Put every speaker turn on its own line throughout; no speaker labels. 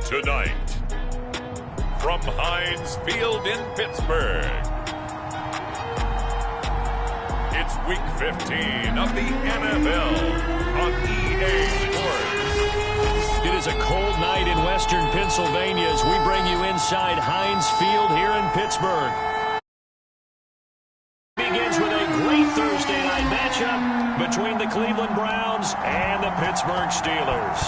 Tonight, from Heinz Field in Pittsburgh, it's Week 15 of the NFL on EA Sports.
It is a cold night in western Pennsylvania as we bring you inside Heinz Field here in Pittsburgh. Begins with a great Thursday night matchup between the Cleveland Browns and the Pittsburgh Steelers.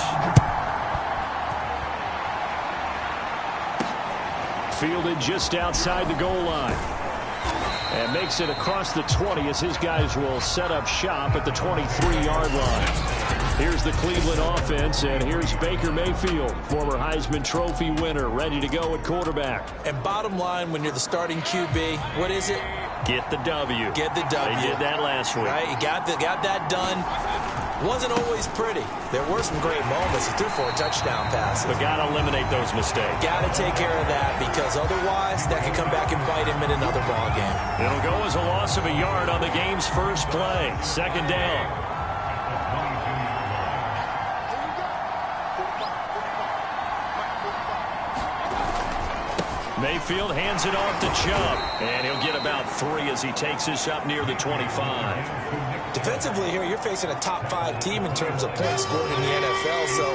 Fielded just outside the goal line. And makes it across the 20 as his guys will set up shop at the 23-yard line. Here's the Cleveland offense, and here's Baker Mayfield, former Heisman Trophy winner, ready to go at quarterback.
And bottom line, when you're the starting QB, what is it?
Get the W.
Get the W.
They did that last week.
Right, you got that done. Wasn't always pretty. There were some great moments. He threw 4 touchdown passes.
But got to eliminate those mistakes.
Got to take care of that because otherwise that could come back and bite him in another ball game.
It'll go as a loss of a yard on the game's first play. Second down. Mayfield hands it off to Chubb, and he'll get about 3 as he takes this up near the 25.
Defensively here, you're facing a top-5 team in terms of points scored in the NFL, so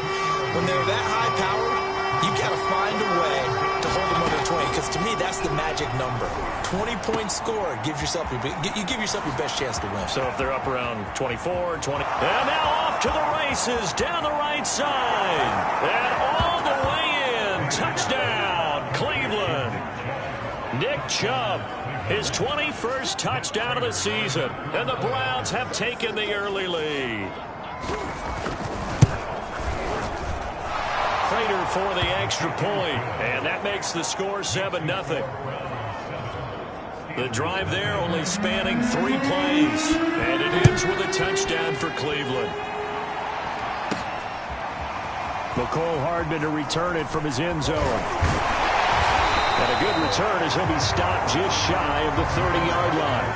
when they're that high-powered, you got to find a way to hold them under 20, because to me, that's the magic number. 20 points scored gives yourself you give yourself your best chance to win.
So if they're up around 24, 20, and now off to the races down the right side, and all the way in, touchdown, Cleveland. Nick Chubb, his 21st touchdown of the season, and the Browns have taken the early lead. Prater for the extra point, and that makes the score 7-0. The drive there only spanning 3 plays, and it ends with a touchdown for Cleveland. McCole Hardman to return it from his end zone. And a good return as he'll be stopped just shy of the 30-yard line.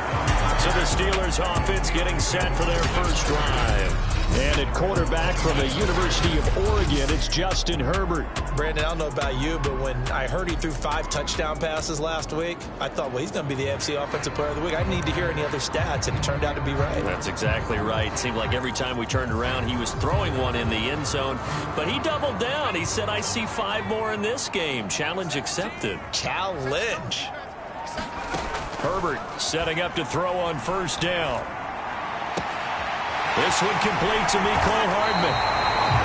So the Steelers offense getting set for their first drive. And at quarterback from the University of Oregon, it's Justin Herbert.
Brandon, I don't know about you, but when I heard he threw 5 touchdown passes last week, I thought, well, he's going to be the AFC Offensive Player of the Week. I need to hear any other stats, and it turned out to be right.
That's exactly right. It seemed like every time we turned around, he was throwing one in the end zone. But he doubled down. He said, I see 5 more in this game. Challenge accepted.
Challenge.
Herbert setting up to throw on first down. This one complete to Mecole Hardman.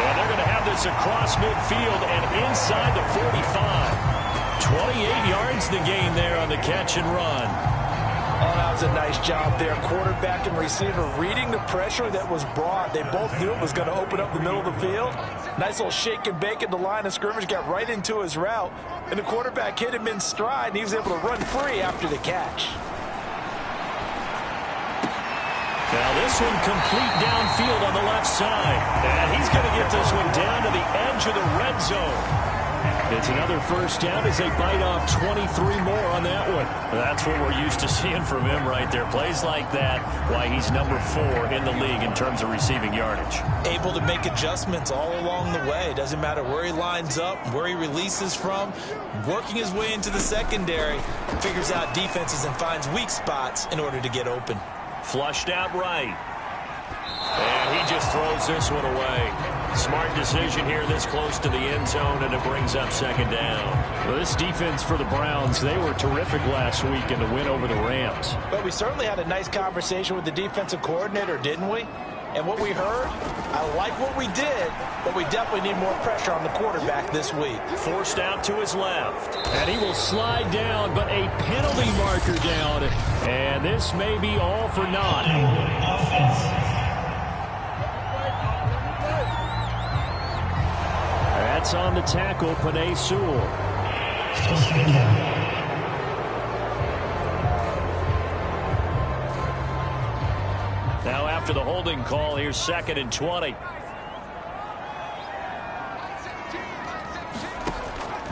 And they're going to have this across midfield and inside the 45. 28 yards the gain there on the catch and run.
Oh, that was a nice job there. Quarterback and receiver reading the pressure that was brought. They both knew it was going to open up the middle of the field. Nice little shake and bake at the line of scrimmage. Got right into his route. And the quarterback hit him in stride, and he was able to run free after the catch.
Now this one complete downfield on the left side. And he's going to get this one down to the edge of the red zone. It's another first down as they bite off 23 more on that one. That's what we're used to seeing from him right there. Plays like that, why he's number 4 in the league in terms of receiving yardage.
Able to make adjustments all along the way. Doesn't matter where he lines up, where he releases from. Working his way into the secondary, figures out defenses and finds weak spots in order to get open.
Flushed out right. And he just throws this one away. Smart decision here this close to the end zone, and it brings up second down. Well, this defense for the Browns, they were terrific last week in the win over the Rams.
But we certainly had a nice conversation with the defensive coordinator, didn't we? And what we heard, I like what we did, but we definitely need more pressure on the quarterback this week.
Forced out to his left. And he will slide down, but a penalty marker down. And this may be all for naught. That's on the tackle, Penei Sewell. Now after the holding call, here's 2nd and 20.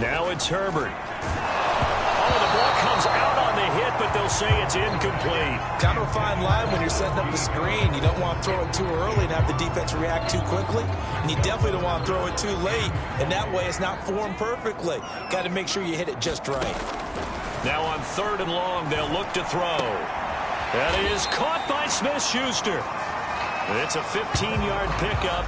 Now it's Herbert. Oh, the ball comes out on the hit, but they'll say it's incomplete.
Kind of a fine line when you're setting up the screen. You don't want to throw it too early and have the defense react too quickly. And you definitely don't want to throw it too late. And that way it's not formed perfectly. Got to make sure you hit it just right.
Now on 3rd and long, they'll look to throw. That is caught by Smith-Schuster. It's a 15-yard pickup,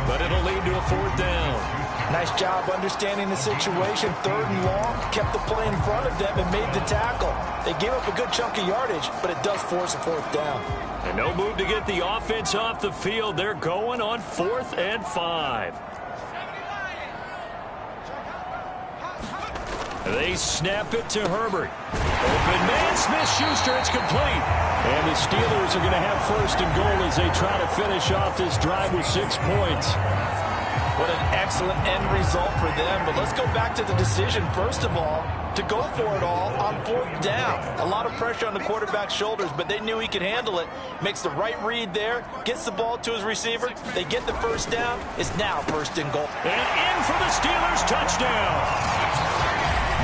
but it'll lead to a 4th down.
Nice job understanding the situation. 3rd and long, kept the play in front of them and made the tackle. They gave up a good chunk of yardage, but it does force a 4th down.
And no move to get the offense off the field. They're going on 4th and 5. They snap it to Herbert. Open man, Smith-Schuster, it's complete. And the Steelers are going to have 1st and goal as they try to finish off this drive with 6 points.
What an excellent end result for them. But let's go back to the decision, first of all, to go for it all on 4th down. A lot of pressure on the quarterback's shoulders, but they knew he could handle it. Makes the right read there, gets the ball to his receiver. They get the 1st down. It's now 1st and goal.
And in for the Steelers touchdown.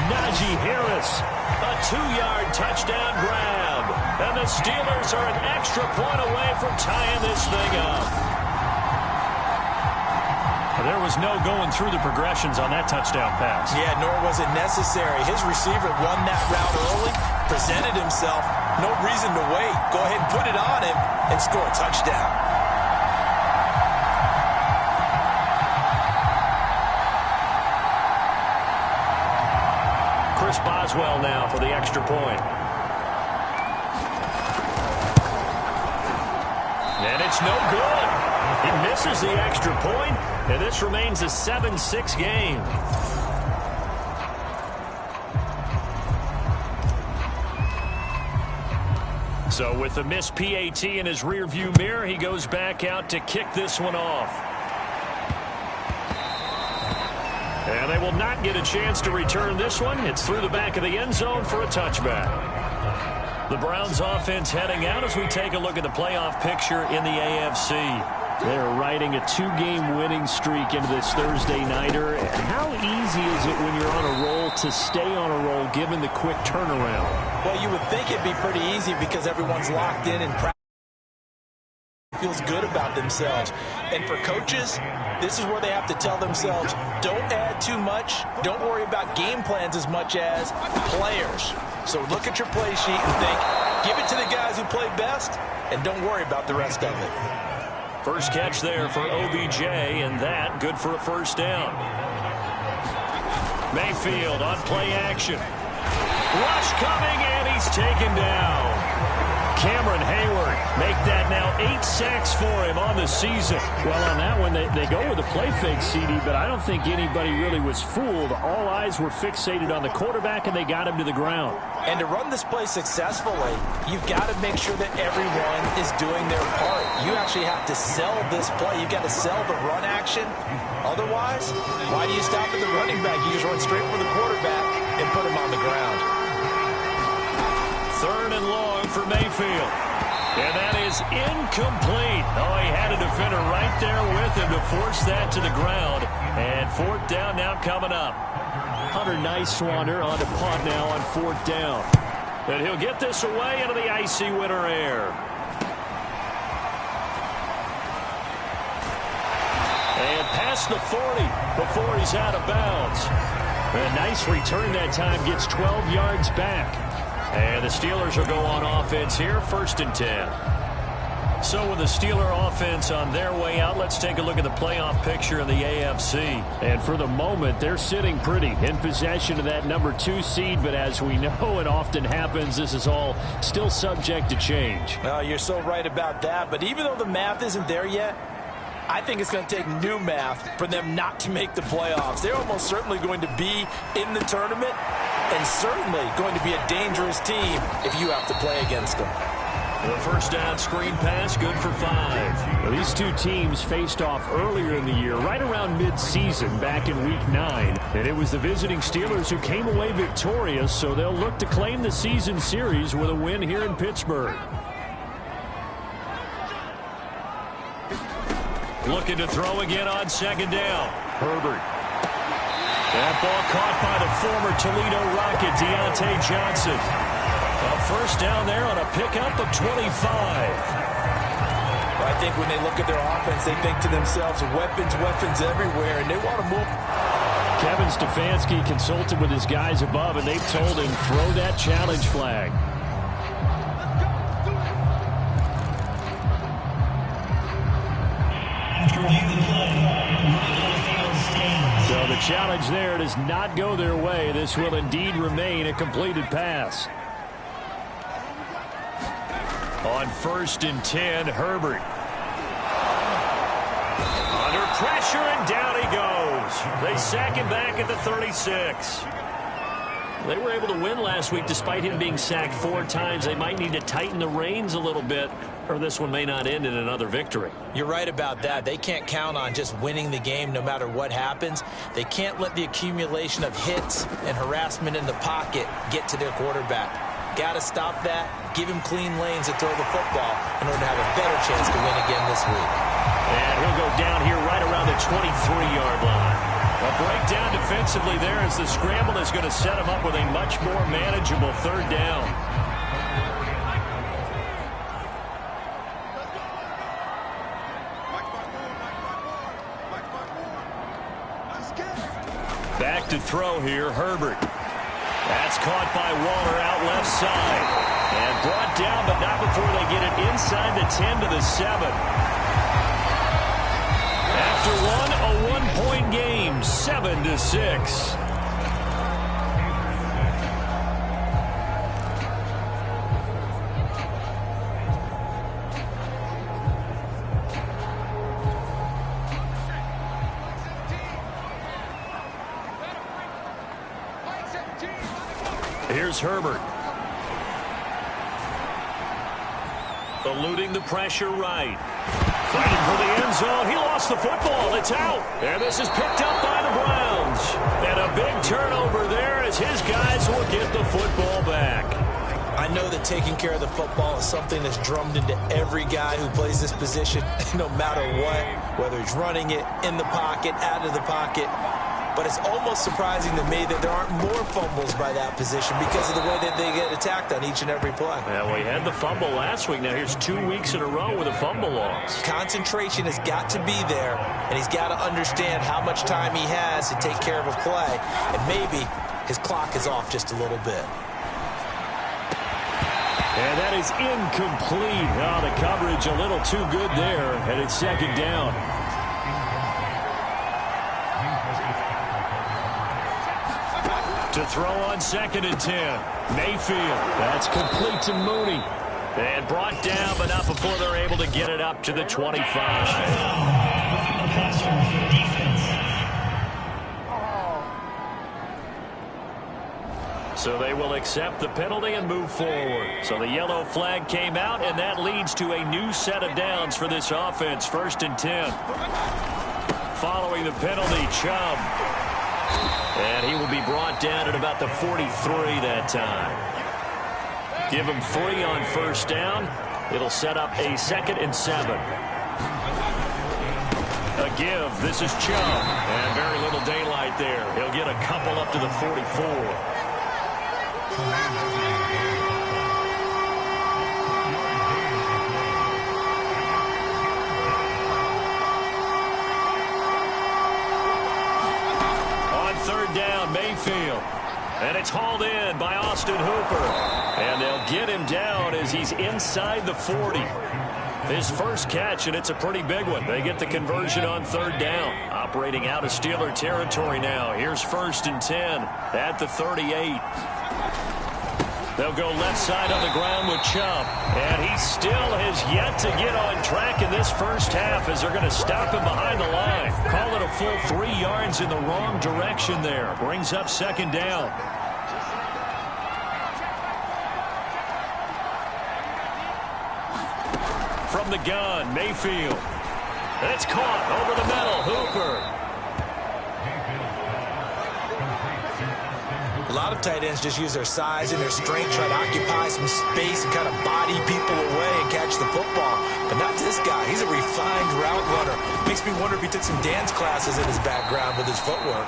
Najee Harris, a 2-yard touchdown grab. And the Steelers are an extra point away from tying this thing up. There was no going through the progressions on that touchdown pass.
Yeah, nor was it necessary. His receiver won that route early, presented himself. No reason to wait. Go ahead and put it on him and score a touchdown.
Chris Boswell now for the extra point. And it's no good. He misses the extra point, and this remains a 7-6 game. So with the missed PAT in his rearview mirror, he goes back out to kick this one off. And they will not get a chance to return this one. It's through the back of the end zone for a touchback. The Browns offense heading out as we take a look at the playoff picture in the AFC. They're riding a 2-game winning streak into this Thursday nighter. How easy is it when you're on a roll to stay on a roll given the quick turnaround?
Well, you would think it'd be pretty easy because everyone's locked in and feels good about themselves. And for coaches, this is where they have to tell themselves, don't add too much. Don't worry about game plans as much as players. So look at your play sheet and think, give it to the guys who play best, and don't worry about the rest of it.
First catch there for OBJ, and that good for a 1st down. Mayfield on play action. Rush coming, and he's taken down. Cameron Hayward make that now 8 sacks for him on the season.
Well, on that one, they go with a play fake, CD, but I don't think anybody really was fooled. All eyes were fixated on the quarterback, and they got him to the ground.
And to run this play successfully, you've got to make sure that everyone is doing their part. You actually have to sell this play. You've got to sell the run action. Otherwise, why do you stop at the running back? You just run straight for the quarterback and put him on the ground.
3rd and long for Mayfield. And that is incomplete. Oh, he had a defender right there with him to force that to the ground. And 4th down now coming up.
Hunter Nice-Swander on to punt now on 4th down.
And he'll get this away into the icy winter air. And past the 40 before he's out of bounds.
A nice return that time, gets 12 yards back.
And the Steelers will go on offense here, 1st and 10. So with the Steeler offense on their way out, let's take a look at the playoff picture in the AFC.
And for the moment, they're sitting pretty in possession of that number 2 seed. But as we know, it often happens, this is all still subject to change.
Well, you're so right about that. But even though the math isn't there yet, I think it's going to take new math for them not to make the playoffs. They're almost certainly going to be in the tournament and certainly going to be a dangerous team if you have to play against them.
The 1st down screen pass, good for 5.
Well, these two teams faced off earlier in the year, right around mid-season, back in Week 9. And it was the visiting Steelers who came away victorious, so they'll look to claim the season series with a win here in Pittsburgh. Looking to throw again on 2nd down. Herbert.
That ball caught by the former Toledo Rocket, Deontay Johnson. A first down there on a pickup of 25.
I think when they look at their offense, they think to themselves, weapons everywhere, and they want to move.
Kevin Stefanski consulted with his guys above, and they've told him, throw that challenge flag. So the challenge there does not go their way. This will indeed remain a completed pass. On 1st and 10, Herbert. Under pressure, and down he goes. They sack him back at the 36. They were able to win last week despite him being sacked 4 times. They might need to tighten the reins a little bit, or this one may not end in another victory.
You're right about that. They can't count on just winning the game no matter what happens. They can't let the accumulation of hits and harassment in the pocket get to their quarterback. Got to stop that, give him clean lanes to throw the football in order to have a better chance to win again this week.
And he'll go down here right around the 23-yard line. A breakdown defensively there as the scramble is going to set him up with a much more manageable 3rd down. Back to throw here, Herbert. That's caught by Waller out left side. And brought down, but not before they get it inside the 10 to the 7. After a 1-point game, 7-6. Here's Herbert. Eluding the pressure right. Fighting for the end zone. He lost the football. It's out. And this is picked up by the Browns. And a big turnover there as his guys will get the football back.
I know that taking care of the football is something that's drummed into every guy who plays this position, no matter what, whether he's running it, in the pocket, out of the pocket. But it's almost surprising to me that there aren't more fumbles by that position because of the way that they get attacked on each and every play.
Yeah, well, he had the fumble last week. Now here's 2 weeks in a row with a fumble loss.
Concentration has got to be there, and he's got to understand how much time he has to take care of a play. And maybe his clock is off just a little bit.
And that is incomplete. Oh, the coverage a little too good there, and it's 2nd down. To throw on 2nd and 10. Mayfield. That's complete to Mooney. And brought down, but not before they're able to get it up to the 25. So they will accept the penalty and move forward. So the yellow flag came out, and that leads to a new set of downs for this offense. 1st and 10. Following the penalty, Chubb. And he will be brought down at about the 43 that time. Give him 3 on 1st down. It'll set up a 2nd and 7. A give. This is Chubb. And very little daylight there. He'll get a couple up to the 44. Mayfield. And it's hauled in by Austin Hooper. And they'll get him down as he's inside the 40. His first catch, and it's a pretty big one. They get the conversion on 3rd down. Operating out of Steeler territory now. Here's 1st and 10 at the 38. They'll go left side on the ground with Chubb. And he still has yet to get on track in this first half as they're going to stop him behind the line. Call it a full 3 yards in the wrong direction there. Brings up 2nd down. From the gun, Mayfield. And it's caught over the middle. Hooper.
A lot of tight ends just use their size and their strength, try to occupy some space and kind of body people away and catch the football. But not this guy. He's a refined route runner. Makes me wonder if he took some dance classes in his background with his footwork.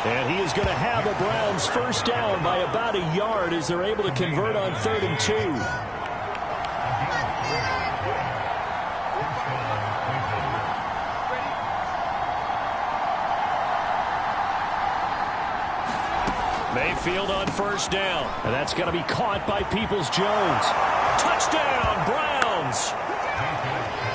And he is going to have the Browns first down by about a yard as they're able to convert on 3rd and 2. Mayfield on first down. And that's going to be caught by Peoples-Jones. Touchdown, Browns!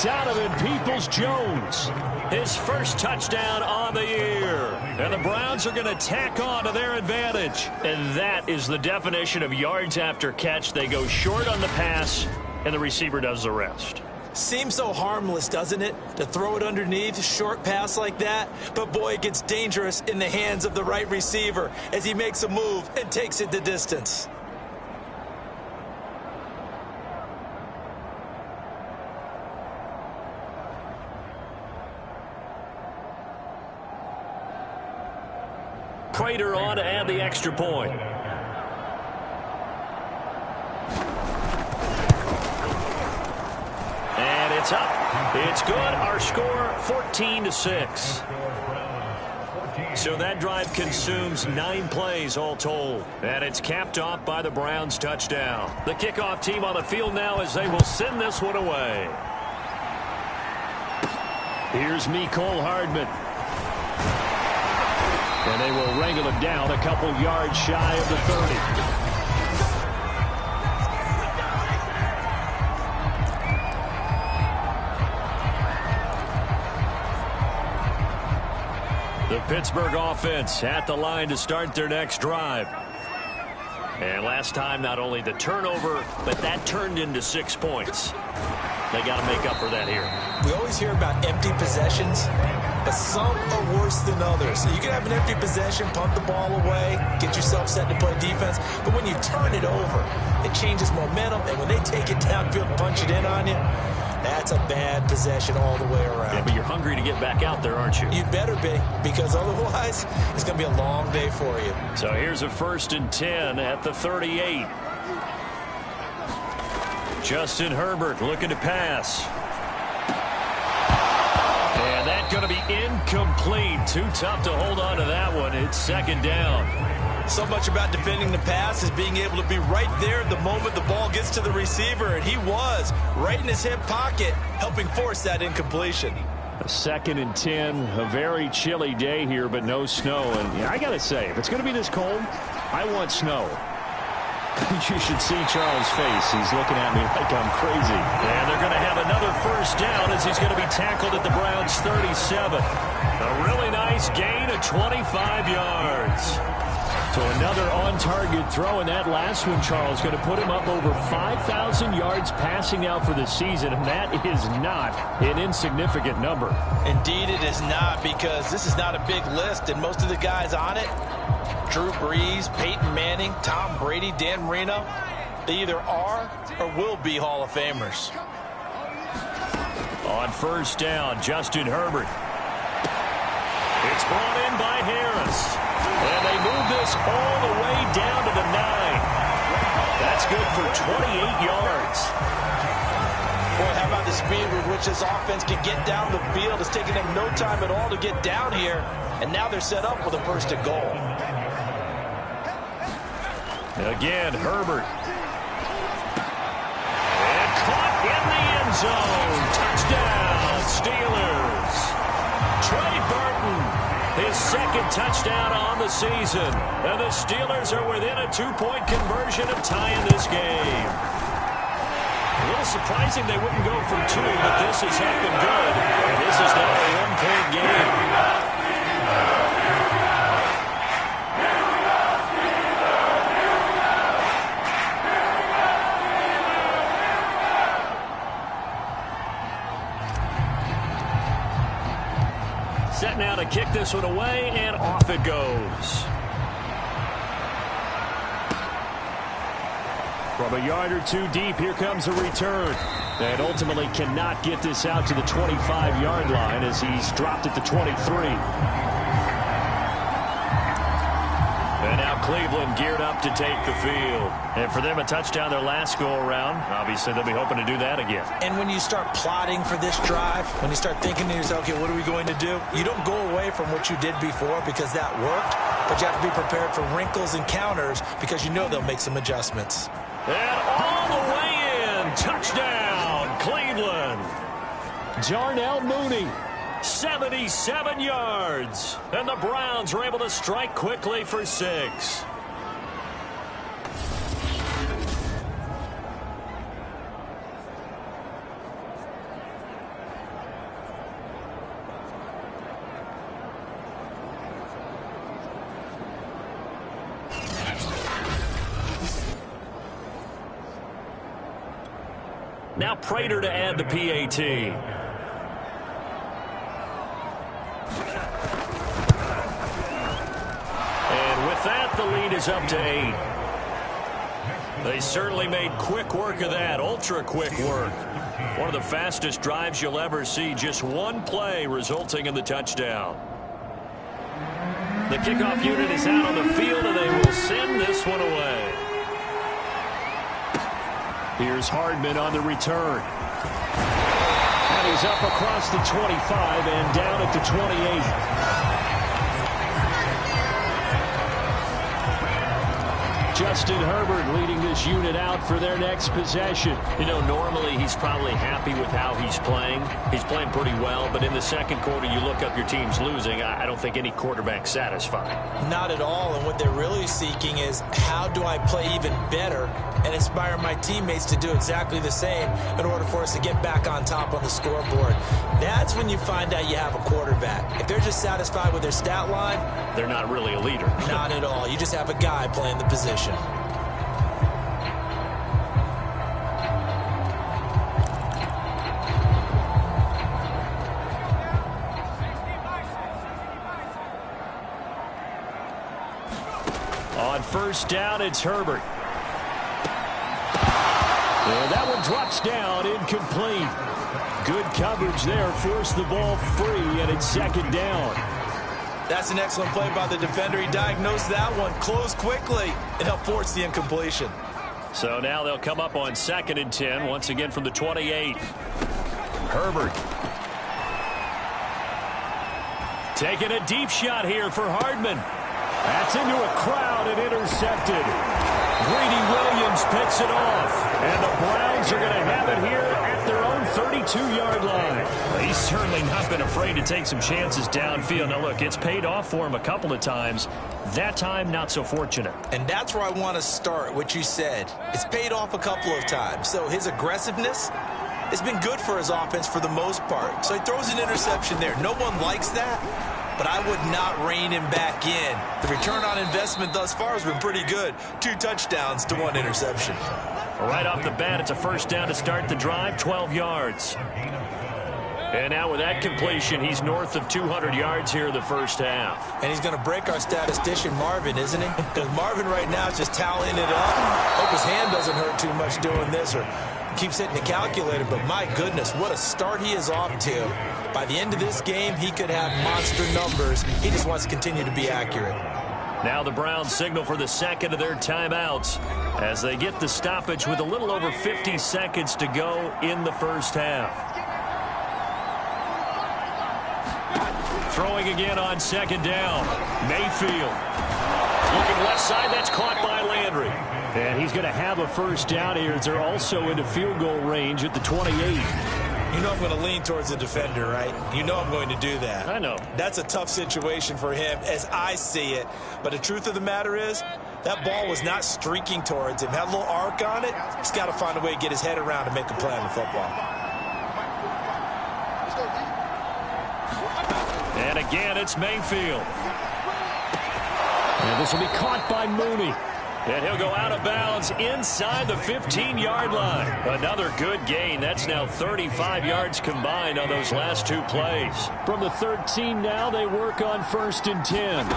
Donovan Peoples-Jones, his first touchdown on the year. And the Browns are going to tack on to their advantage. And that is the definition of yards after catch. They go short on the pass, and the receiver does the rest.
Seems so harmless, doesn't it, to throw it underneath, short pass like that? But boy, it gets dangerous in the hands of the right receiver as he makes a move and takes it the distance.
Prater on to add the extra point. And it's up. It's good. Our score, 14-6. So that drive consumes 9 plays all told. And it's capped off by the Browns touchdown. The kickoff team on the field now as they will send this one away. Here's Mecole Hardman. And they will wrangle him down a couple yards shy of the 30. The Pittsburgh offense at the line to start their next drive. And last time, not only the turnover, but that turned into 6 points. They got to make up for that here.
We always hear about empty possessions, but some are worse than others. You can have an empty possession, punt the ball away, get yourself set to play defense, but when you turn it over, it changes momentum, and when they take it downfield and punch it in on you, that's a bad possession all the way around.
Yeah, but you're hungry to get back out there, aren't you?
You'd better be, because otherwise, it's going to be a long day for you.
So here's a 1st and 10 at the 38. Justin Herbert looking to pass. And that's going to be incomplete. Too tough to hold on to that one. It's 2nd down.
So much about defending the pass is being able to be right there the moment the ball gets to the receiver, and he was right in his hip pocket, helping force that incompletion.
A 2nd and 10, a very chilly day here, but no snow. And I got to say, if it's going to be this cold, I want snow. You should see Charles' face. He's looking at me like I'm crazy. And they're going to have another first down as he's going to be tackled at the Browns' 37. A really nice gain of 25 yards. So another on-target throw, and that last one, Charles, going to put him up over 5,000 yards passing out for the season, and that is not an insignificant number.
Indeed it is not, because this is not a big list, and most of the guys on it, Drew Brees, Peyton Manning, Tom Brady, Dan Marino, they either are or will be Hall of Famers.
On first down, Justin Herbert. It's brought in by Harris. And they move this all the way down to the 9. That's good for 28 yards.
Boy, how about the speed with which this offense can get down the field? It's taking them no time at all to get down here. And now they're set up with a 1st and goal.
Again, Herbert. And caught in the end zone. Touchdown, Steelers. Trey Burton. His 2nd touchdown on the season. And the Steelers are within a 2-point conversion of tying this game. A little surprising they wouldn't go for 2, but this has happened good. And this is now a 1-point game. Set now to kick this one away, and off it goes. From a yard or 2 deep, here comes a return. And ultimately cannot get this out to the 25-yard line as he's dropped at the 23. And now Cleveland geared up to take the field. And for them, a touchdown their last go-around. Obviously, they'll be hoping to do that again.
And when you start plotting for this drive, when you start thinking to yourself, okay, what are we going to do? You don't go away from what you did before because that worked, but you have to be prepared for wrinkles and counters because you know they'll make some adjustments.
And all the way in, touchdown, Cleveland. Darnell Mooney, 77 yards. And the Browns are able to strike quickly for 6. Now Prater to add the PAT. And with that, the lead is up to 8. They certainly made quick work of that, ultra-quick work. One of the fastest drives you'll ever see, just one play resulting in the touchdown. The kickoff unit is out on the field, and they will send this one away. Here's Hardman on the return. And he's up across the 25 and down at the 28. Justin Herbert leading this unit out for their next possession. You know, normally he's probably happy with how he's playing. He's playing pretty well, but in the second quarter, you look up your team's losing. I don't think any quarterback's satisfied.
Not at all, and what they're really seeking is how do I play even better and inspire my teammates to do exactly the same in order for us to get back on top on the scoreboard. That's when you find out you have a quarterback. If they're just satisfied with their stat line,
they're not really a leader.
Not at all. You just have a guy playing the position.
On first down, it's Herbert. And that one drops down, incomplete. Good coverage there, forced the ball free, and it's second down.
That's an excellent play by the defender. He diagnosed that one, closed quickly, and helped force the incompletion.
So now they'll come up on 2nd and 10, once again from the 28. Herbert. Taking a deep shot here for Hardman. That's into a crowd and intercepted. Greedy Williams picks it off. And the Browns are going to have it here at their own 32-yard line. Well, he's certainly not been afraid to take some chances downfield. Now, look, it's paid off for him a couple of times. That time, not so fortunate.
And that's where I want to start, what you said. It's paid off a couple of times. So his aggressiveness has been good for his offense for the most part. So he throws an interception there. No one likes that, but I would not rein him back in. The return on investment thus far has been pretty good. 2 touchdowns to 1 interception.
Right off the bat, it's a first down to start the drive, 12 yards. And now with that completion, he's north of 200 yards here in the first half.
And he's going to break our statistician, Marvin, isn't he? Because Marvin right now is just tallying it up. Hope his hand doesn't hurt too much doing this or keeps hitting the calculator. But my goodness, what a start he is off to. By the end of this game, he could have monster numbers. He just wants to continue to be accurate.
Now the Browns signal for the second of their timeouts as they get the stoppage with a little over 50 seconds to go in the first half. Throwing again on 2nd down. Mayfield. Looking left side, that's caught by Landry. And he's going to have a first down here as they're also into field goal range at the 28.
You know I'm going to lean towards the defender, right? You know I'm going to do that.
I know.
That's a tough situation for him as I see it. But the truth of the matter is, that ball was not streaking towards him. Had a little arc on it. He's got to find a way to get his head around and make a play on the football.
And again, it's Mayfield. And this will be caught by Mooney. And he'll go out of bounds inside the 15-yard line. Another good gain. That's now 35 yards combined on those last 2 plays. From the 13 now, they work on 1st and 10.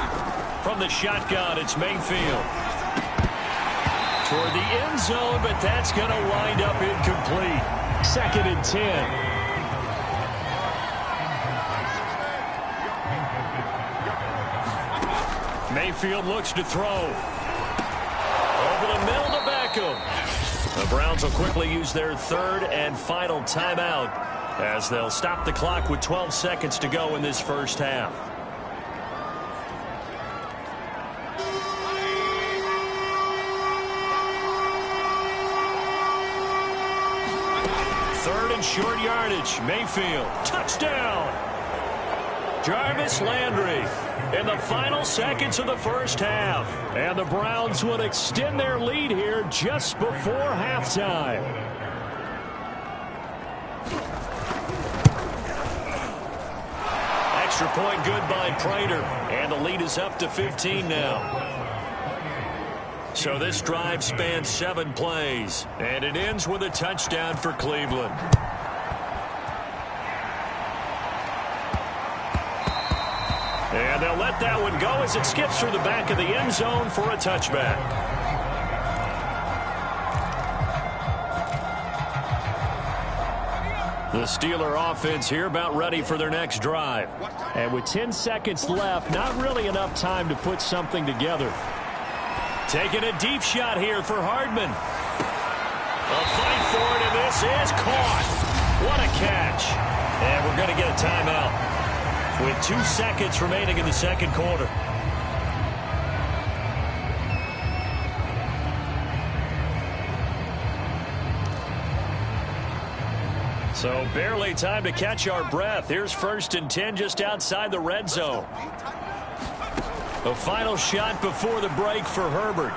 From the shotgun, it's Mayfield. Toward the end zone, but that's going to wind up incomplete. 2nd and 10. Mayfield looks to throw. Over the middle to Beckham. The Browns will quickly use their third and final timeout as they'll stop the clock with 12 seconds to go in this first half. Third and short yardage. Mayfield. Touchdown. Jarvis Landry in the final seconds of the first half. And the Browns would extend their lead here just before halftime. Extra point good by Prater. And the lead is up to 15 now. So this drive spans 7 plays. And it ends with a touchdown for Cleveland. And they'll let that one go as it skips through the back of the end zone for a touchback. The Steeler offense here about ready for their next drive. And with 10 seconds left, not really enough time to put something together. Taking a deep shot here for Hardman. A fight for it, and this is caught. What a catch. And we're going to get a timeout with 2 seconds remaining in the second quarter. So barely time to catch our breath. Here's 1st and 10 just outside the red zone. A final shot before the break for Herbert.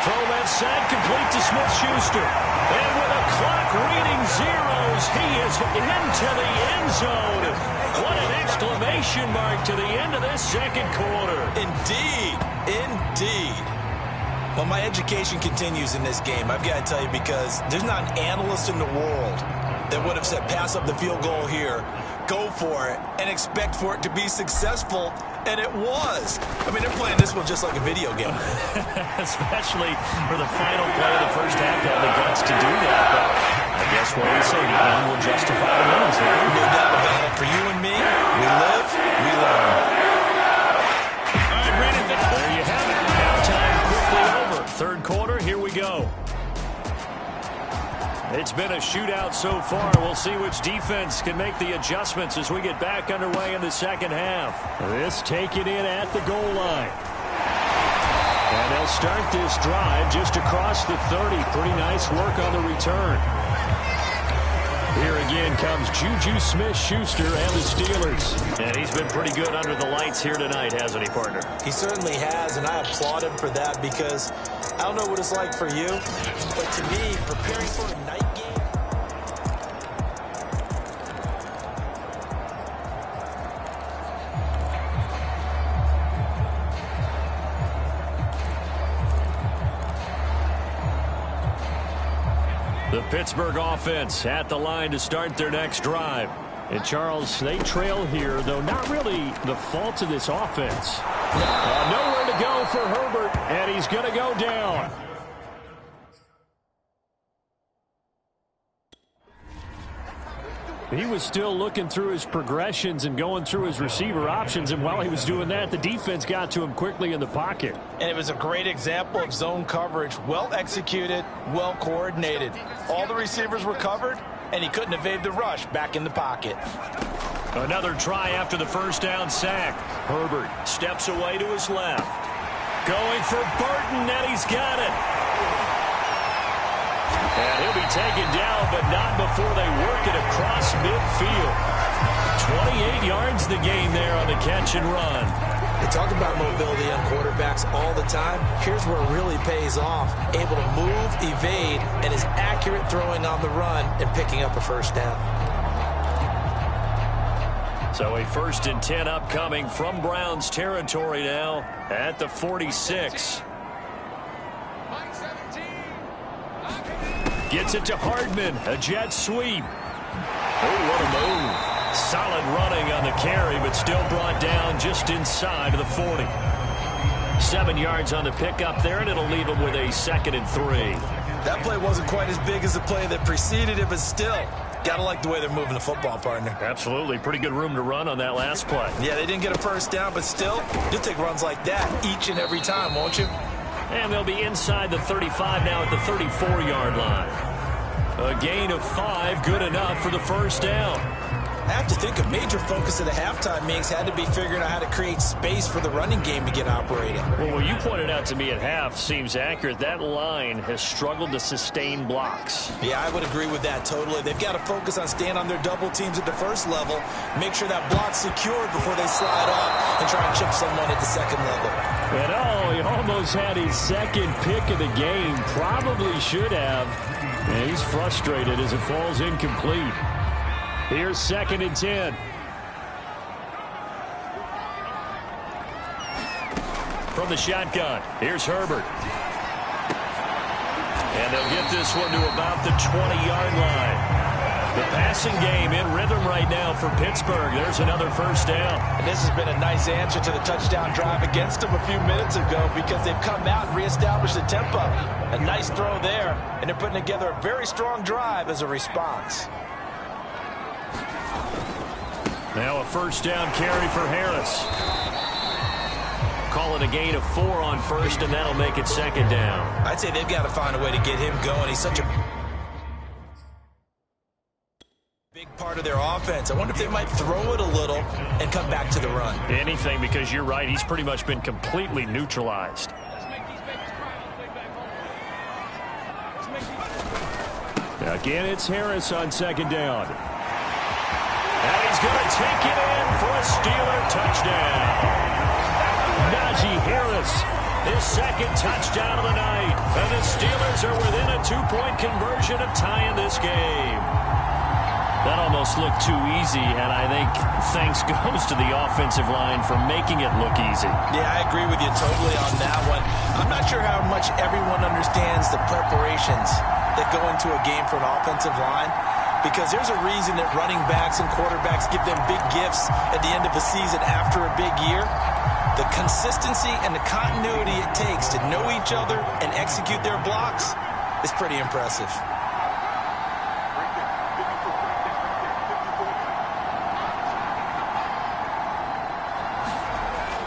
Throw left side, complete to Smith-Schuster. And with a clock reading zeros, he is into the end zone. What an exclamation mark to the end of this second quarter.
Indeed. Indeed. Well, my education continues in this game, I've got to tell you, because there's not an analyst in the world that would have said pass up the field goal here, go for it, and expect for it to be successful. And it was. I mean, they're playing this one just like a video game.
Especially for the final play of the first half. They have the guts to do that. But I guess what we say, the end will justify the means.
No doubt about it. For you and me, we live, we learn.
All right, Brandon. There you have it. Halftime quickly over. Third quarter, here we go. It's been a shootout so far. We'll see which defense can make the adjustments as we get back underway in the second half. This taken in at the goal line. And they'll start this drive just across the 30. Pretty nice work on the return. Here again comes Juju Smith-Schuster and the Steelers. And he's been pretty good under the lights here tonight, hasn't he, partner?
He certainly has, and I applaud him for that, because I don't know what it's like for you, but to me, preparing for a night game.
The Pittsburgh offense at the line to start their next drive. And, Charles, they trail here, though not really the fault of this offense. Nowhere to go for Herbert, and he's going to go down. He was still looking through his progressions and going through his receiver options, and while he was doing that, the defense got to him quickly in the pocket.
And it was a great example of zone coverage. Well executed, well coordinated. All the receivers were covered, and he couldn't evade the rush back in the pocket.
Another try after the first down sack. Herbert steps away to his left. Going for Burton, and he's got it. And he'll be taken down, but not before they work it across midfield. 28 yards the gain there on the catch and run.
They talk about mobility on quarterbacks all the time. Here's where it really pays off. Able to move, evade, and is accurate throwing on the run and picking up a first down.
So a 1st and 10 upcoming from Browns territory now at the 46. Gets it to Hardman, a jet sweep. Oh, what a move. Solid running on the carry, but still brought down just inside of the 40. 7 yards on the pickup there, and it'll leave him with a 2nd and 3.
That play wasn't quite as big as the play that preceded it, but still, Gotta like the way they're moving the football, partner.
Absolutely. Pretty good room to run on that last play.
Yeah, they didn't get a first down, but still, you'll take runs like that each and every time, won't you?
And they'll be inside the 35 now at the 34-yard line. A gain of 5, good enough for the first down.
I have to think a major focus of the halftime meetings had to be figuring out how to create space for the running game to get operating.
Well, what you pointed out to me at half seems accurate. That line has struggled to sustain blocks.
Yeah, I would agree with that totally. They've got to focus on staying on their double teams at the first level, make sure that block's secured before they slide off and try and chip someone at the second level.
And he almost had his second pick of the game. Probably should have. And he's frustrated as it falls incomplete. Here's 2nd and 10. From the shotgun, here's Herbert. And they'll get this one to about the 20-yard line. The passing game in rhythm right now for Pittsburgh. There's another first down.
And this has been a nice answer to the touchdown drive against them a few minutes ago because they've come out and reestablished the tempo. A nice throw there, and they're putting together a very strong drive as a response.
Now a first down carry for Harris. Call it a gain of 4 on first, and that'll make it 2nd down.
I'd say they've got to find a way to get him going. He's such a big part of their offense. I wonder if they might throw it a little and come back to the run.
Anything, because you're right. He's pretty much been completely neutralized. Again, it's Harris on 2nd down. And he's going to take it in for a Steeler touchdown. Najee Harris, his 2nd touchdown of the night. And the Steelers are within a 2-point conversion of tying this game. That almost looked too easy, and I think thanks goes to the offensive line for making it look easy.
Yeah, I agree with you totally on that one. I'm not sure how much everyone understands the preparations that go into a game for an offensive line, because there's a reason that running backs and quarterbacks give them big gifts at the end of the season after a big year. The consistency and the continuity it takes to know each other and execute their blocks is pretty impressive.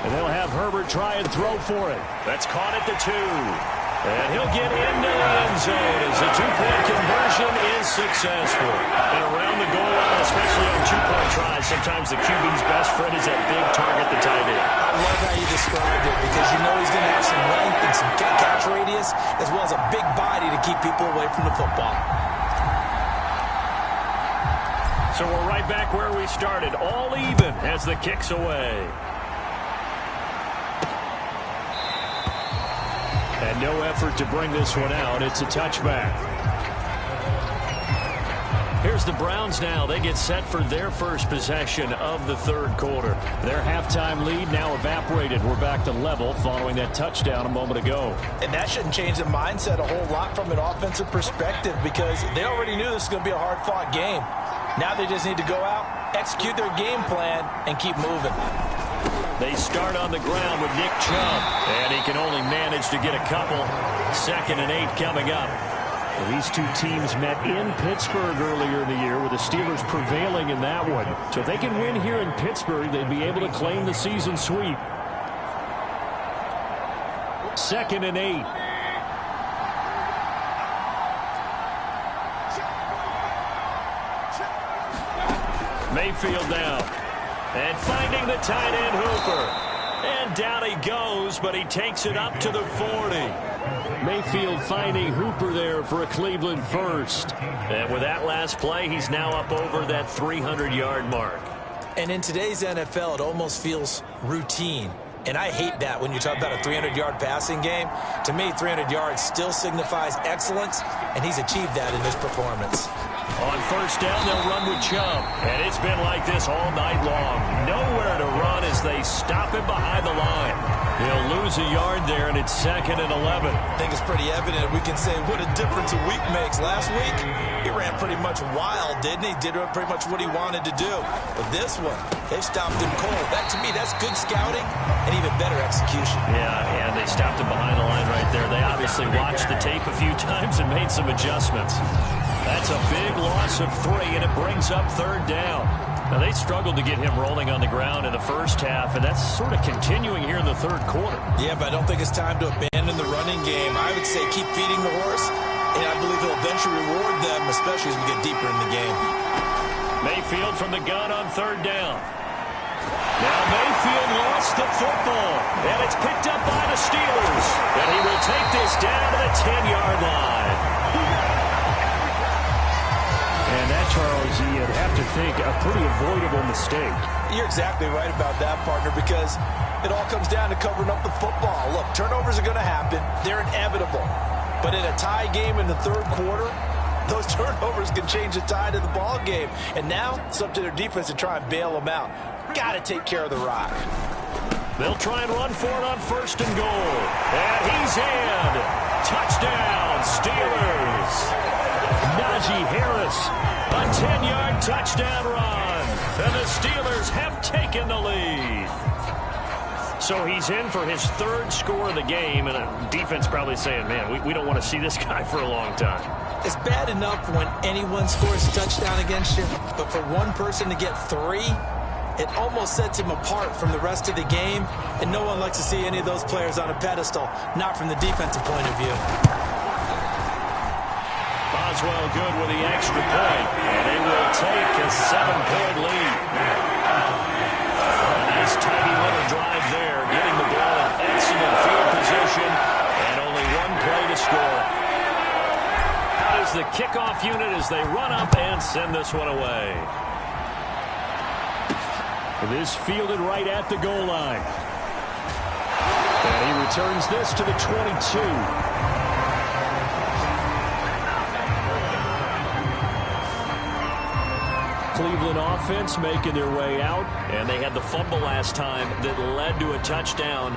And they'll have Herbert try and throw for it. That's caught at the 2. And he'll get into the end zone as the 2-point conversion is successful. And around the goal line, especially on 2-point tries, sometimes the QB's best friend is that big target, the tight end.
I love how you described it because you know he's going to have some length and some catch radius as well as a big body to keep people away from the football.
So we're right back where we started, all even as the kick's away. And no effort to bring this one out. It's a touchback. Here's the Browns now. They get set for their first possession of the 3rd quarter. Their halftime lead now evaporated. We're back to level following that touchdown a moment ago.
And that shouldn't change the mindset a whole lot from an offensive perspective because they already knew this was going to be a hard-fought game. Now they just need to go out, execute their game plan, and keep moving.
They start on the ground with Nick Chubb, and he can only manage to get a couple. 2nd and 8 coming up. Well, these two teams met in Pittsburgh earlier in the year with the Steelers prevailing in that one. So if they can win here in Pittsburgh, they'd be able to claim the season sweep. 2nd and 8. Mayfield now. And finding the tight end Hooper. And down he goes, but he takes it up to the 40. Mayfield finding Hooper there for a Cleveland first. And with that last play, he's now up over that 300-yard mark.
And in today's NFL, it almost feels routine. And I hate that when you talk about a 300-yard passing game. To me, 300 yards still signifies excellence, and he's achieved that in this performance.
On first down, they'll run with Chubb. And it's been like this all night long. Nowhere to run as they stop him behind the line. He'll lose a yard there, and it's 2nd and 11.
I think it's pretty evident. We can say what a difference a week makes. Last week, he ran pretty much wild, didn't he? Did pretty much what he wanted to do. But this one, they stopped him cold. That, to me, that's good scouting and even better execution.
Yeah, and they stopped him behind the line right there. They obviously obviously watched the tape a few times and made some adjustments. That's a big loss of 3, and it brings up 3rd down. Now, they struggled to get him rolling on the ground in the first half, and that's sort of continuing here in the 3rd quarter.
Yeah, but I don't think it's time to abandon the running game. I would say keep feeding the horse, and I believe he'll eventually reward them, especially as we get deeper in the game.
Mayfield from the gun on 3rd down. Now Mayfield lost the football, and it's picked up by the Steelers. And he will take this down to the 10-yard line. And that, Charles, you'd have to think a pretty avoidable mistake.
You're exactly right about that, partner, because it all comes down to covering up the football. Look, turnovers are going to happen. They're inevitable. But in a tie game in the 3rd quarter, those turnovers can change the tide of the ball game. And now it's up to their defense to try and bail them out. Got to take care of the rock.
They'll try and run for it on 1st and goal. And he's in. Touchdown, Steelers. Najee Harris, a 10-yard touchdown run. And the Steelers have taken the lead. So he's in for his 3rd score of the game, and the defense probably saying, man, we don't want to see this guy for a long time.
It's bad enough when anyone scores a touchdown against you, but for one person to get 3, it almost sets him apart from the rest of the game, and no one likes to see any of those players on a pedestal, not from the defensive point of view.
Boswell good with the extra point, and they will take a 7-point lead. A nice tidy little drive there, getting the ball in excellent field position, and only 1 play to score. Out is the kickoff unit as they run up and send this one away. This fielded right at the goal line. And he returns this to the 22. Cleveland offense making their way out, and they had the fumble last time that led to a touchdown.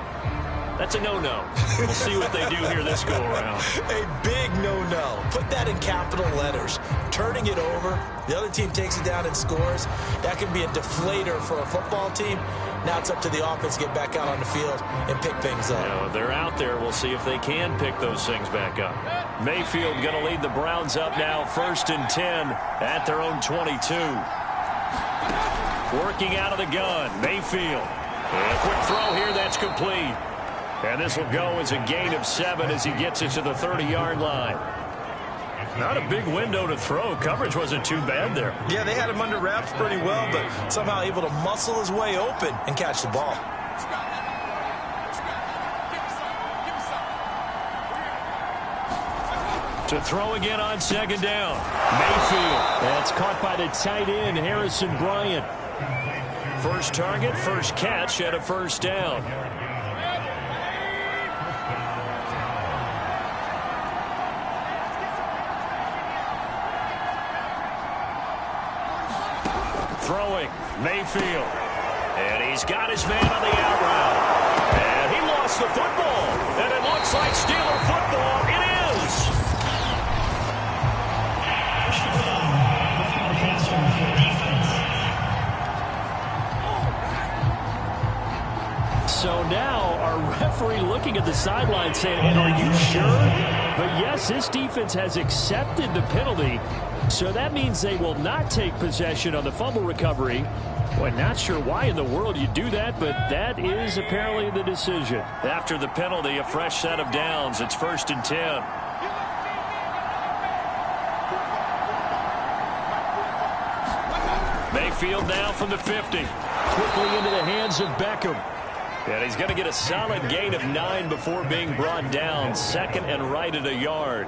That's a no-no. We'll see what they do here this go-around.
A big no-no. Put that in capital letters. Turning it over, the other team takes it down and scores. That can be a deflator for a football team. Now it's up to the offense to get back out on the field and pick things up.
You know, they're out there. We'll see if they can pick those things back up. Mayfield going to lead the Browns up now, 1st and 10 at their own 22. Working out of the gun, Mayfield. And a quick throw here, that's complete. And this will go as a gain of 7 as he gets it to the 30-yard line. Not a big window to throw. Coverage wasn't too bad there.
Yeah, they had him under wraps pretty well, but somehow able to muscle his way open and catch the ball.
To throw again on 2nd down. Mayfield. That's caught by the tight end, Harrison Bryant. First target, first catch at a 1st down. Throwing, Mayfield. And he's got his man on the out route. And he lost the football. And it looks like Steeler football. It is. So now our referee looking at the sideline saying, and are you sure? But yes, this defense has accepted the penalty. So that means they will not take possession on the fumble recovery. Well, not sure why in the world you do that, but that is apparently the decision. After the penalty, a fresh set of downs. It's 1st and 10. Mayfield now from the 50. Quickly into the hands of Beckham. And he's going to get a solid gain of 9 before being brought down. 2nd and right at a yard.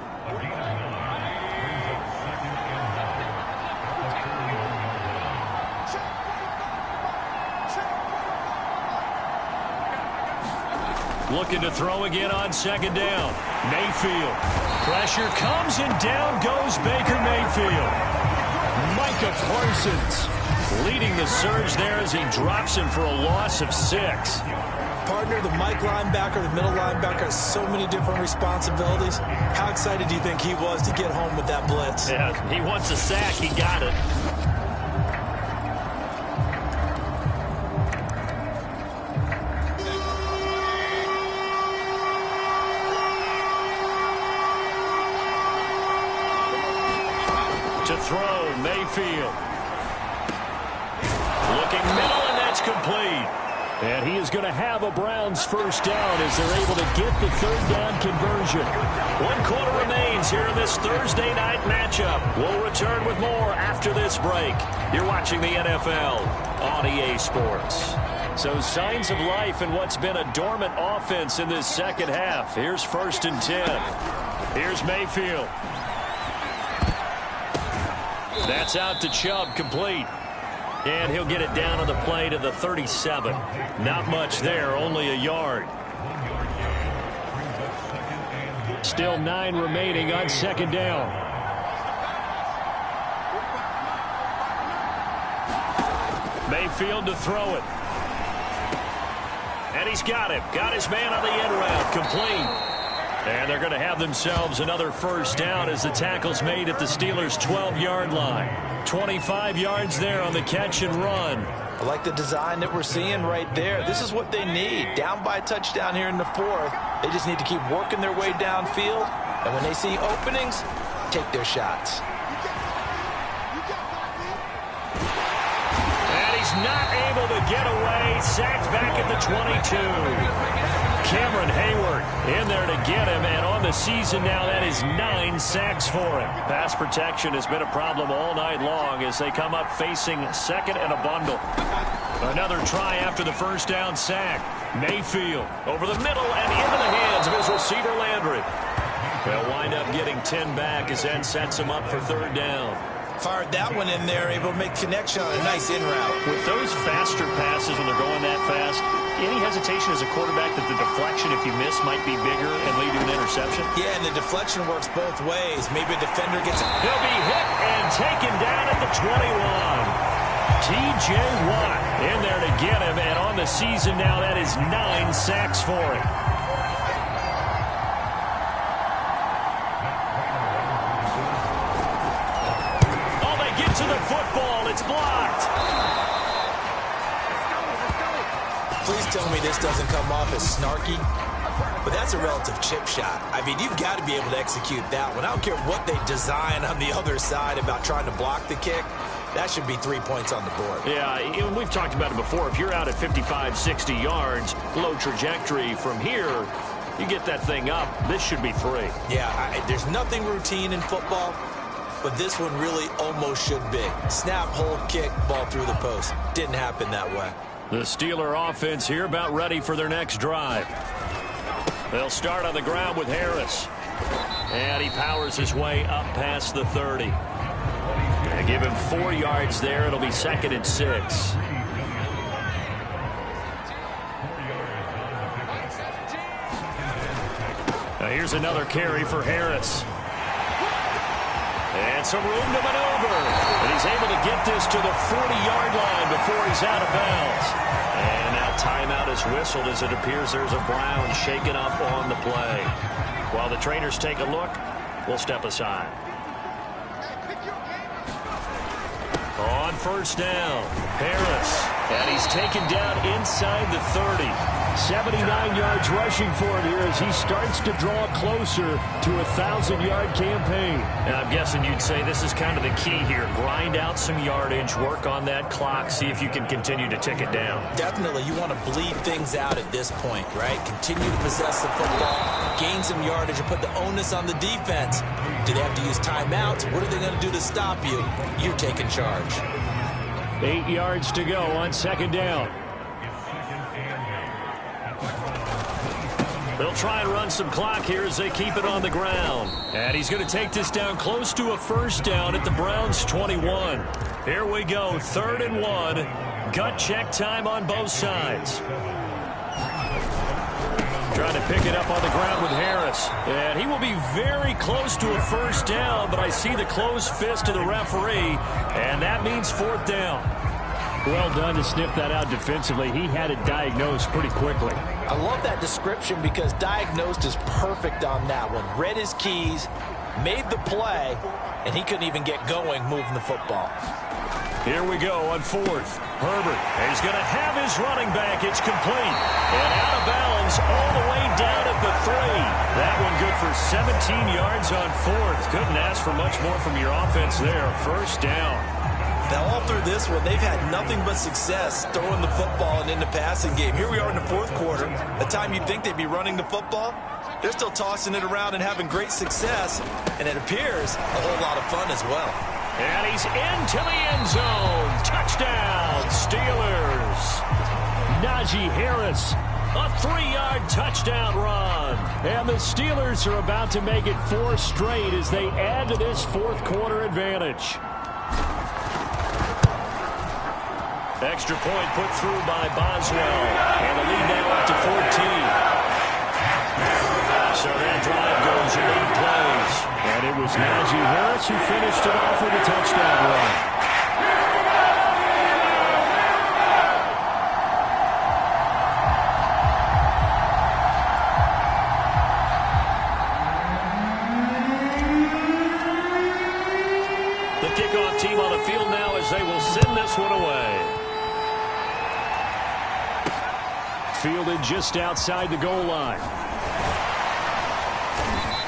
Looking to throw again on 2nd down. Mayfield. Pressure comes and down goes Baker Mayfield. Micah Parsons leading the surge there as he drops him for a loss of 6.
Partner, the Mike linebacker, the middle linebacker has so many different responsibilities. How excited do you think he was to get home with that blitz?
Yeah, he wants a sack. He got it. To throw, Mayfield. Looking middle, and that's complete. And he is going to have a Browns first down as they're able to get the third down conversion. 1 quarter remains here in this Thursday night matchup. We'll return with more after this break. You're watching the NFL on EA Sports. So signs of life in what's been a dormant offense in this second half. Here's 1st and 10. Here's Mayfield. That's out to Chubb, complete. And he'll get it down on the play to the 37. Not much there, only a yard. Still 9 remaining on 2nd down. Mayfield to throw it. And he's got him. Got his man on the end route. Complete. And they're going to have themselves another first down as the tackle's made at the Steelers' 12-yard line. 25 yards there on the catch and run.
I like the design that we're seeing right there. This is what they need. Down by a touchdown here in the 4th. They just need to keep working their way downfield. And when they see openings, take their shots.
And he's not able to get away. Sacked back at the 22. Cameron Hayward in there to get him, and on the season now, that is 9 sacks for him. Pass protection has been a problem all night long as they come up facing 2nd and a bundle. Another try after the first down sack. Mayfield over the middle and into the hands of his receiver Landry. They'll wind up getting 10 back as that sets him up for 3rd down.
Fired that one in there, able to make connection on a nice in route.
With those faster passes when they're going that fast, any hesitation as a quarterback that the deflection, if you miss, might be bigger and lead to an interception?
Yeah, and the deflection works both ways. Maybe a defender gets it.
He'll be hit and taken down at the 21. T.J. Watt in there to get him, and on the season now, that is 9 sacks for him. To the football, it's blocked.
Please tell me this doesn't come off as snarky, but that's a relative chip shot. I mean, you've got to be able to execute that one. I don't care what they design on the other side about trying to block the kick. That should be 3 points on the board.
Yeah, we've talked about it before. If you're out at 55, 60 yards, low trajectory from here, you get that thing up, this should be 3.
Yeah, there's nothing routine in football, but this one really almost should be. Snap, hold, kick, ball through the post. Didn't happen that way.
The Steeler offense here about ready for their next drive. They'll start on the ground with Harris. And he powers his way up past the 30. They give him 4 yards there. It'll be 2nd and 6. Now here's another carry for Harris. And some room to maneuver. And he's able to get this to the 40-yard line before he's out of bounds. And now timeout is whistled as it appears there's a Brown shaken up on the play. While the trainers take a look, we'll step aside. On 1st down, Harris. And he's taken down inside the 30. 79 yards rushing for it here as he starts to draw closer to a 1,000-yard campaign. And I'm guessing you'd say this is kind of the key here. Grind out some yardage, work on that clock, see if you can continue to tick it down.
Definitely, you want to bleed things out at this point, right? Continue to possess the football, gain some yardage, and put the onus on the defense. Do they have to use timeouts? What are they going to do to stop you? You're taking charge.
8 yards to go on 2nd down. They'll try and run some clock here as they keep it on the ground. And he's going to take this down close to a 1st down at the Browns' 21. Here we go, 3rd and 1. Gut check time on both sides. Trying to pick it up on the ground with Harris. And he will be very close to a 1st down, but I see the closed fist of the referee, and that means 4th down. Well done to sniff that out defensively. He had it diagnosed pretty quickly.
I love that description because diagnosed is perfect on that one. Read his keys, made the play, and he couldn't even get going moving the football.
Here we go on 4th. Herbert, and he's going to have his running back. It's complete. And out of bounds all the way down at the 3. That one good for 17 yards on fourth. Couldn't ask for much more from your offense there. First down.
Now, all through this one, they've had nothing but success throwing the football and in the passing game. Here we are in the fourth quarter. The time you'd think they'd be running the football, they're still tossing it around and having great success. And it appears a whole lot of fun as well.
And he's into the end zone. Touchdown, Steelers. Najee Harris, a 3-yard touchdown run. And the Steelers are about to make it 4 straight as they add to this fourth quarter advantage. Extra point put through by Boswell. And the lead now up to 14. So that drive goes 8 plays. And it was Najee Harris who finished it off with a touchdown run. The kickoff team on the field now as they will send this one away. Fielded just outside the goal line.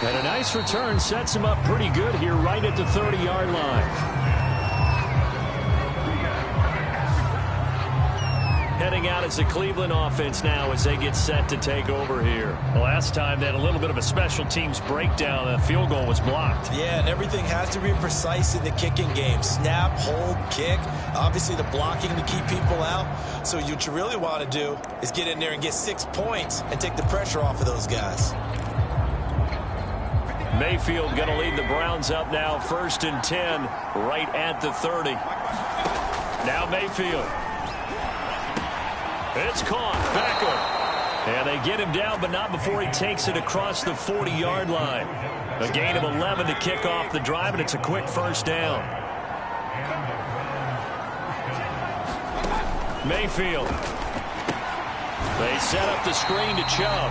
And a nice return sets him up pretty good here right at the 30-yard line. Heading out as the Cleveland offense now as they get set to take over here. Last time they had a little bit of a special teams breakdown. The field goal was blocked.
Yeah, and everything has to be precise in the kicking game. Snap, hold, kick. Obviously the blocking to keep people out. So what you really want to do is get in there and get 6 points and take the pressure off of those guys.
Mayfield going to lead the Browns up now, 1st and 10, right at the 30. Now Mayfield. It's caught. Beckham. And they get him down, but not before he takes it across the 40-yard line. A gain of 11 to kick off the drive, and it's a quick first down. Mayfield. They set up the screen to Chubb.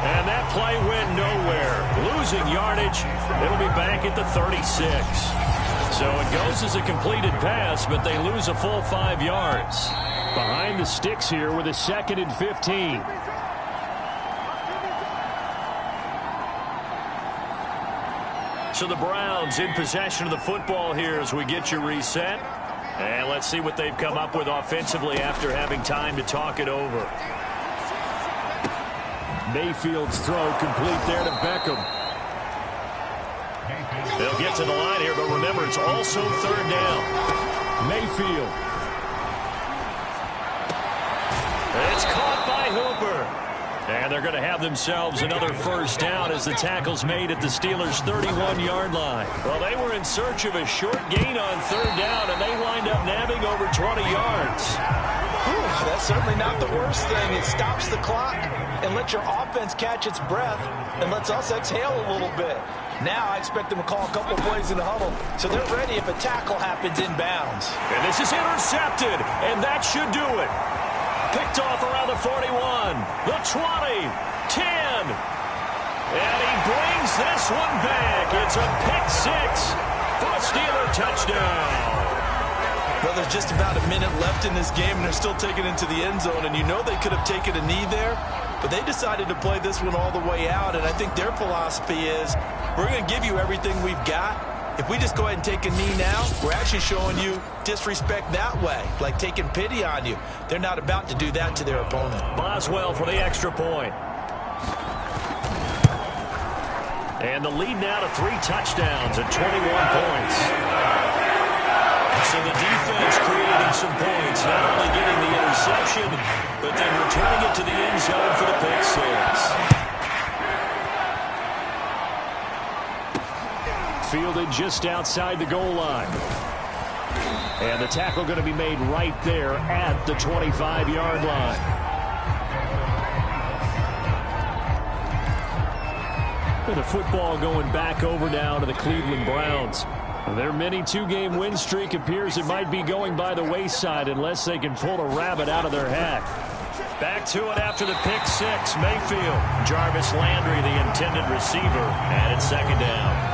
And that play went nowhere. Losing yardage. It'll be back at the 36. So it goes as a completed pass, but they lose a full 5 yards. Behind the sticks here with a 2nd and 15. So the Browns in possession of the football here as we get you reset. And let's see what they've come up with offensively after having time to talk it over. Mayfield's throw complete there to Beckham. They'll get to the line here, but remember, it's also 3rd down. Mayfield. It's caught by Hooper. And they're going to have themselves another first down as the tackle's made at the Steelers' 31-yard line. Well, they were in search of a short gain on 3rd down, and they wind up nabbing over 20 yards.
Whew, that's certainly not the worst thing. It stops the clock and lets your offense catch its breath and lets us exhale a little bit. Now I expect them to call a couple plays in the huddle, so they're ready if a tackle happens inbounds.
And this is intercepted, and that should do it. Picked off around the 41, the 20, 10. And he brings this one back. It's a pick 6 for a Steeler touchdown.
Well, there's just about a minute left in this game, and they're still taking it to the end zone. And you know they could have taken a knee there, but they decided to play this one all the way out. And I think their philosophy is, we're going to give you everything we've got. If we just go ahead and take a knee now, we're actually showing you disrespect that way, like taking pity on you. They're not about to do that to their opponent.
Boswell for the extra point. And the lead now to 3 touchdowns at 21 points. So the defense creating some points, not only getting the interception, but then returning it to the end zone for the pick 6. Fielded just outside the goal line. And the tackle going to be made right there at the 25-yard line. And the football going back over now to the Cleveland Browns. Their mini 2-game win streak appears it might be going by the wayside unless they can pull a rabbit out of their hat. Back to it after the pick 6. Mayfield. Jarvis Landry, the intended receiver, and it's 2nd down.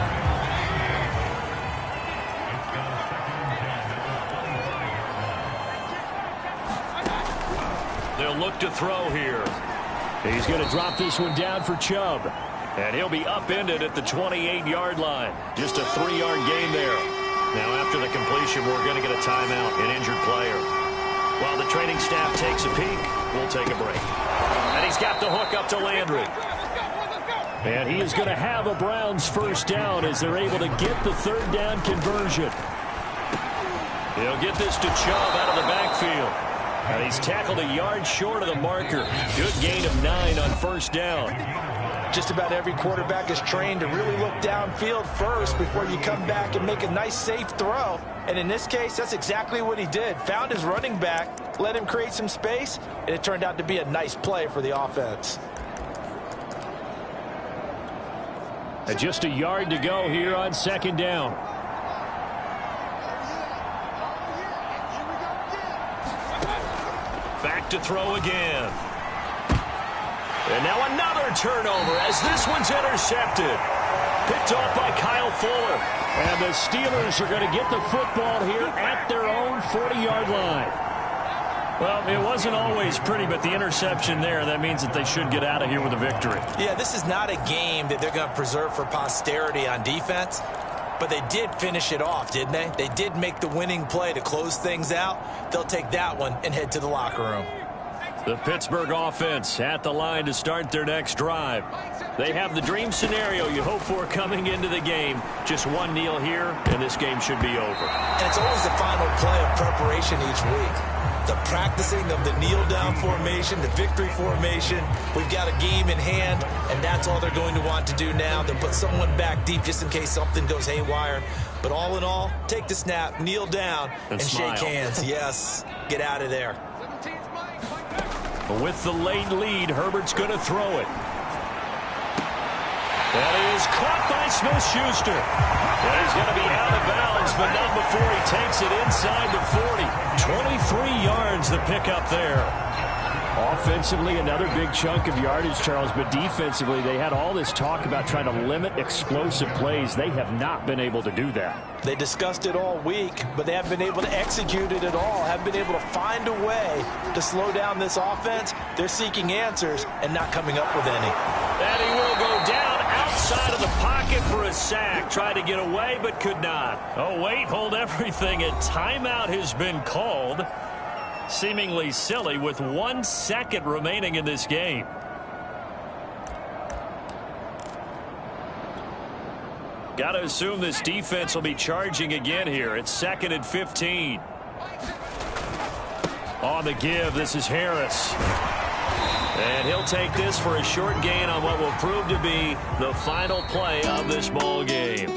They'll look to throw here. He's going to drop this one down for Chubb. And he'll be upended at the 28-yard line. Just a 3-yard gain there. Now, after the completion, we're going to get a timeout, an injured player. While the training staff takes a peek, we'll take a break. And he's got the hook up to Landry. And he is going to have a Browns first down as they're able to get the third down conversion. He'll get this to Chubb out of the backfield. And he's tackled a yard short of the marker. Good gain of 9 on first down.
Just about every quarterback is trained to really look downfield first before you come back and make a nice, safe throw. And in this case, that's exactly what he did. Found his running back, let him create some space, and it turned out to be a nice play for the offense.
And just a yard to go here on second down. Back to throw again. And now another turnover as this one's intercepted. Picked off by Kyle Fuller. And the Steelers are going to get the football here at their own 40-yard line. Well, it wasn't always pretty, but the interception there, that means that they should get out of here with a victory.
Yeah, this is not a game that they're going to preserve for posterity on defense, but they did finish it off, didn't they? They did make the winning play to close things out. They'll take that one and head to the locker room.
The Pittsburgh offense at the line to start their next drive. They have the dream scenario you hope for coming into the game. Just one kneel here, and this game should be over.
And it's always the final play of preparation each week. The practicing of the kneel-down formation, the victory formation. We've got a game in hand, and that's all they're going to want to do now. They'll put someone back deep just in case something goes haywire. But all in all, take the snap, kneel down, and shake hands. Yes, get out of there.
With the late lead, Herbert's going to throw it. That is caught by Smith-Schuster. And he's going to be out of bounds, but not before he takes it inside the 40. 23 yards the pickup there. Offensively, another big chunk of yardage, Charles, but defensively, they had all this talk about trying to limit explosive plays. They have not been able to do that.
They discussed it all week, but they haven't been able to execute it at all, haven't been able to find a way to slow down this offense. They're seeking answers and not coming up with any.
And he will go down outside of the pocket for a sack. Tried to get away, but could not. Oh, wait, hold everything. A timeout has been called. Seemingly silly with 1 second remaining in this game. Got to assume this defense will be charging again here. It's 2nd and 15. On the give, this is Harris. And he'll take this for a short gain on what will prove to be the final play of this ball game.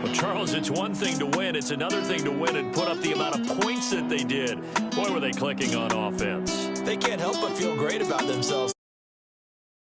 Well, Charles, it's one thing to win. It's another thing to win and put up the amount of points that they did. Boy, were they clicking on offense.
They can't help but feel great about themselves.